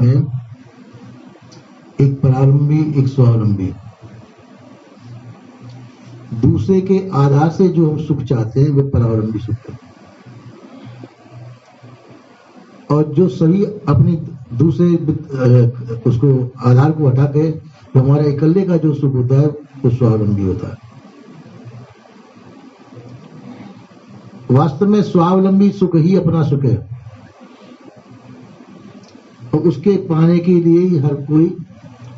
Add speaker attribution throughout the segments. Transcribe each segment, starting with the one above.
Speaker 1: भाग हैं, एक परावलंबी, एक स्वावलंबी। दूसरे के आधार से जो हम सुख चाहते हैं वे परावलंबी सुख है, और जो सही अपनी दूसरे उसको आधार को हटा के तो हमारा इकल्ले का जो सुख होता है वो स्वावलंबी होता है। वास्तव में स्वावलंबी सुख ही अपना सुख है, और उसके पाने के लिए ही हर कोई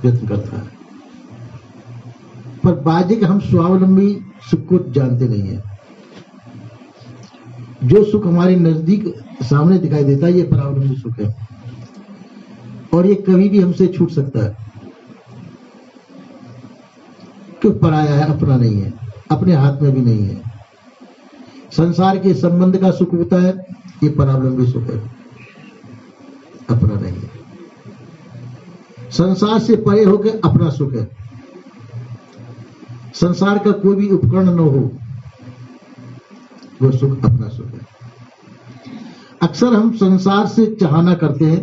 Speaker 1: यत्न करता है। पर बाजे के हम स्वावलंबी सुख को जानते नहीं है। जो सुख हमारे नजदीक सामने दिखाई देता है ये परावलंबी सुख है, और ये कभी भी हमसे छूट सकता है, क्यों? पराया है, अपना नहीं है, अपने हाथ में भी नहीं है। संसार के संबंध का सुख होता है, ये परावलंबी सुख है, अपना नहीं है। संसार से परे होकर अपना सुख है। संसार का कोई भी उपकरण न हो, वो सुख अपना सुख है। अक्सर हम संसार से चाहना करते हैं,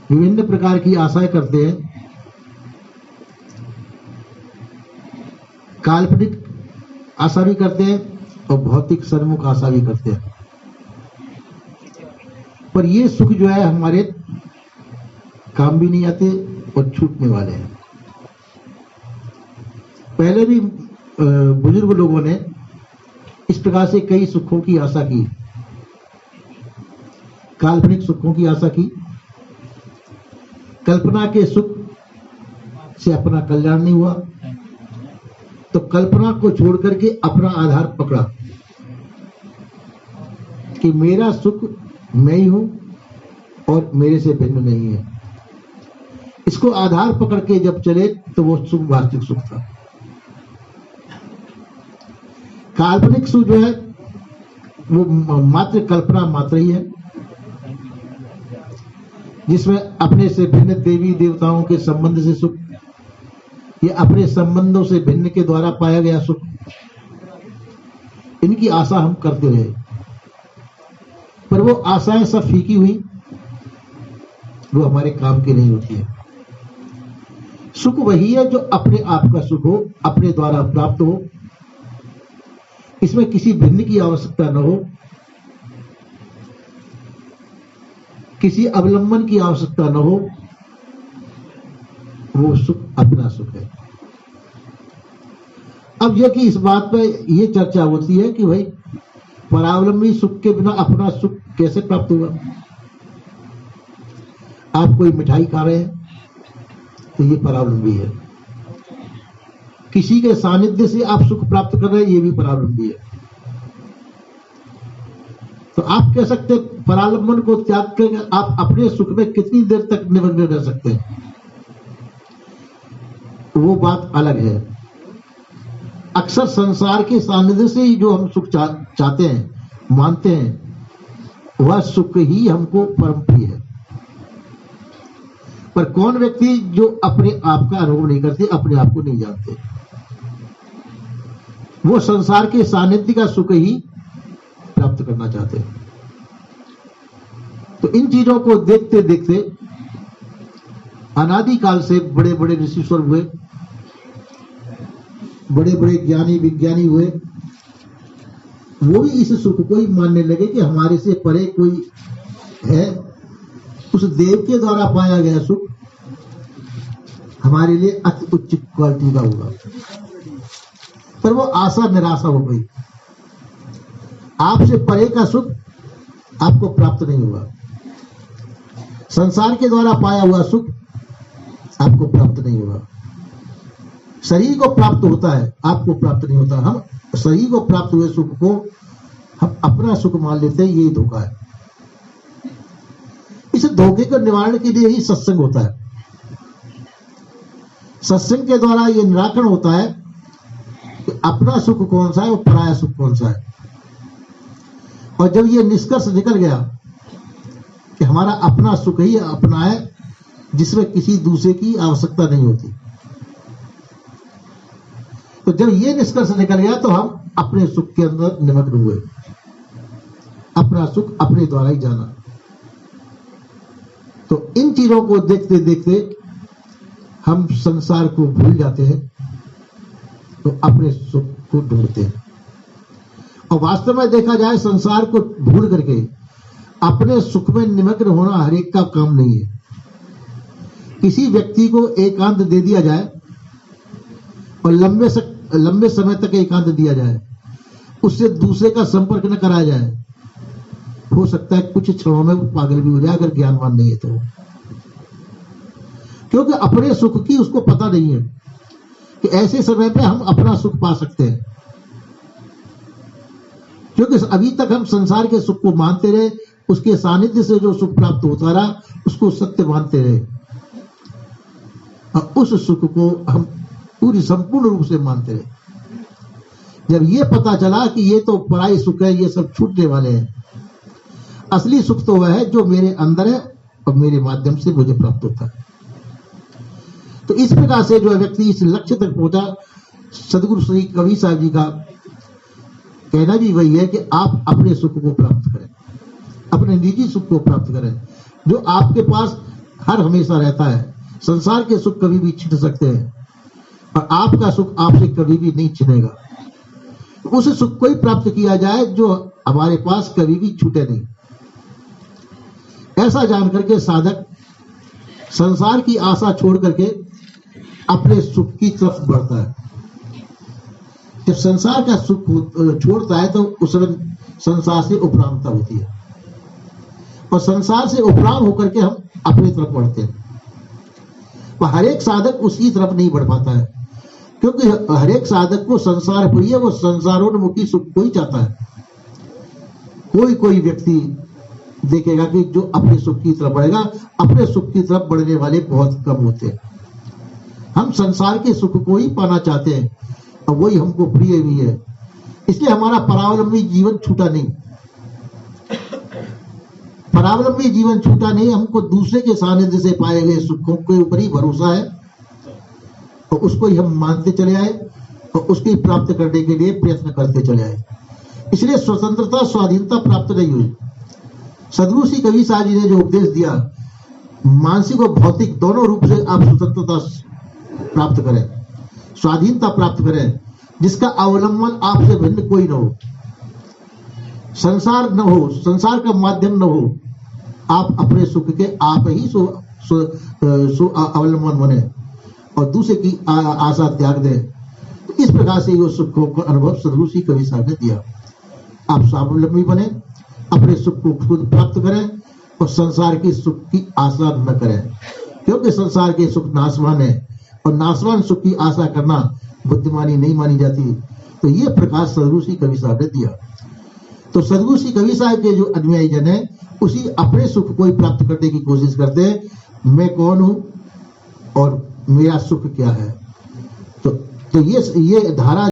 Speaker 1: विभिन्न प्रकार की आशाएं करते हैं, काल्पनिक आशा भी करते हैं और भौतिक सन्मुख आशा भी करते हैं। पर ये सुख जो है हमारे काम भी नहीं आते और छूटने वाले हैं। पहले भी बुजुर्ग लोगों ने इस प्रकार से कई सुखों की आशा की, काल्पनिक सुखों की आशा की, कल्पना के सुख से अपना कल्याण नहीं हुआ तो कल्पना को छोड़ करके अपना आधार पकड़ा कि मेरा सुख मैं ही हूं और मेरे से भिन्न नहीं है। इसको आधार पकड़ के जब चले तो वो सुख वास्तविक सुख था। काल्पनिक सुख जो है वो मात्र कल्पना मात्र ही है, जिसमें अपने से भिन्न देवी देवताओं के संबंध से सुख या अपने संबंधों से भिन्न के द्वारा पाया गया सुख, इनकी आशा हम करते रहे, पर वो आशाएं सब फीकी हुई, वो हमारे काम की नहीं होती है। सुख वही है जो अपने आप का सुख हो, अपने द्वारा प्राप्त हो, इसमें किसी भिन्न की आवश्यकता न हो, किसी अवलंबन की आवश्यकता न हो, वो सुख अपना सुख है। अब यह कि इस बात पर यह चर्चा होती है कि भाई परावलंबी सुख के बिना अपना सुख कैसे प्राप्त होगा। आप कोई मिठाई खा रहे हैं तो ये परावलंबी है, किसी के सानिध्य से आप सुख प्राप्त कर रहे हैं, ये भी परावलंबी है। तो आप कह सकते हैं परावलंबन को त्याग कर आप अपने सुख में कितनी देर तक निमग्न रह सकते हैं, वो बात अलग है। अक्सर संसार के सानिध्य से ही जो हम सुख चाहते हैं, मानते हैं, वह सुख ही हमको परम प्रिय है। पर कौन व्यक्ति जो अपने आप का अनुभव नहीं करते, अपने आप को नहीं जानते, वो संसार के सानिध्य का सुख ही प्राप्त करना चाहते हैं। तो इन चीजों को देखते देखते अनादिकाल से बड़े बड़े ऋषिश्वर हुए, बड़े बड़े ज्ञानी विज्ञानी हुए, वो भी इस सुख को ही मानने लगे कि हमारे से परे कोई है, उस देव के द्वारा पाया गया सुख हमारे लिए अति उच्च क्वालिटी का होगा। पर वो आशा निराशा हो गई, आपसे परे का सुख आपको प्राप्त नहीं होगा, संसार के द्वारा पाया हुआ सुख आपको प्राप्त नहीं होगा। शरीर को प्राप्त होता है, आपको प्राप्त नहीं होता। हम शरीर को प्राप्त हुए सुख को हम अपना सुख मान लेते हैं, यही धोखा है। इस धोखे को निवारण के लिए ही सत्संग होता है। सत्संग के द्वारा यह निराकरण होता है कि अपना सुख कौन सा है और पराया सुख कौन सा है। और जब यह निष्कर्ष निकल गया कि हमारा अपना सुख ही अपना है, जिसमें किसी दूसरे की आवश्यकता नहीं होती, तो जब ये निष्कर्ष निकल गया तो हम अपने सुख के अंदर निमग्न हुए, अपना सुख अपने द्वारा ही जाना। तस्वीरों को देखते देखते हम संसार को भूल जाते हैं तो अपने सुख को ढूंढते हैं। और वास्तव में देखा जाए संसार को भूल करके अपने सुख में निमग्न होना हर एक का काम नहीं है। किसी व्यक्ति को एकांत दे दिया जाए और लंबे समय तक एकांत दिया जाए, उससे दूसरे का संपर्क न कराया जाए, हो सकता है कुछ क्षणों में वो पागल भी हो जाए अगर ज्ञानवान नहीं है तो। क्योंकि अपने सुख की उसको पता नहीं है कि ऐसे समय पे हम अपना सुख पा सकते हैं। क्योंकि अभी तक हम संसार के सुख को मानते रहे, उसके सानिध्य से जो सुख प्राप्त होता रहा उसको सत्य मानते रहे, और उस सुख को हम पूरी संपूर्ण रूप से मानते रहे। जब ये पता चला कि ये तो पराई सुख है, ये सब छूटने वाले हैं, असली सुख तो वह है जो मेरे अंदर है और मेरे माध्यम से मुझे प्राप्त होता है। तो इस प्रकार से जो व्यक्ति इस लक्ष्य तक पहुंचा, सदगुरु श्री कबीर साहब जी का कहना भी वही है कि आप अपने सुख को प्राप्त करें, अपने निजी सुख को प्राप्त करें, जो आपके पास हर हमेशा रहता है। संसार के सुख कभी भी छिन सकते हैं और आपका सुख आपसे कभी भी नहीं छिनेगा। उस सुख को ही प्राप्त किया जाए जो हमारे पास कभी भी छूटे नहीं। ऐसा जान करके साधक संसार की आशा छोड़ करके अपने सुख की तरफ बढ़ता है। जब संसार का सुख छोड़ता है तो उस समय संसार से उपरामता होती है, और संसार से उपराम होकर के हम अपनी तरफ बढ़ते हैं। और हर एक साधक उसकी तरफ नहीं बढ़ पाता है, क्योंकि हर एक साधक को संसार प्रिय है, वो संसारोन्मुखी सुख को ही चाहता है। कोई व्यक्ति देखेगा कि जो अपने सुख की तरफ बढ़ेगा, अपने सुख की तरफ बढ़ने वाले बहुत कम होते हैं। हम संसार के सुख को ही पाना चाहते हैं और वही हमको प्रिय भी है, इसलिए हमारा परावलंबी जीवन छूटा नहीं। परावलंबी जीवन छूटा नहीं, हमको दूसरे के सानिध्य से पाए गए सुखों के ऊपर ही भरोसा है और उसको ही हम मानते चले आए और उसकी प्राप्त करने के लिए प्रयत्न करते चले आए। इसलिए स्वतंत्रता स्वाधीनता प्राप्त नहीं हुई। सदगुरु श्री कबीर साहब जी ने जो उपदेश दिया, मानसिक और भौतिक दोनों रूप से आप स्वतंत्रता प्राप्त करें, स्वाधीनता प्राप्त करें, जिसका अवलंबन आपसे भिन्न कोई न हो, संसार न हो, संसार का माध्यम न हो। आप अपने सुख के आप ही अवलंबन बने और दूसरे की आशा त्याग दें। तो इस प्रकार से ये सुखों का अनुभव सदगुरु श्री कबीर साहब ने दिया। आप स्वावलंबी बने, अपने सुख को खुद प्राप्त करें और संसार की सुख की आशा न करें, क्योंकि संसार के सुख नाशवान है और नाशवान सुख की आशा करना बुद्धिमानी नहीं मानी जाती। तो ये प्रकाश सदगुरु श्री कबीर साहब ने दिया। तो सदगुरु श्री कबीर साहब के जो अनुयायी जन है, उसी अपने सुख को ही प्राप्त करने की कोशिश करते हैं। मैं कौन हूं और मेरा सुख क्या है। तो ये धारा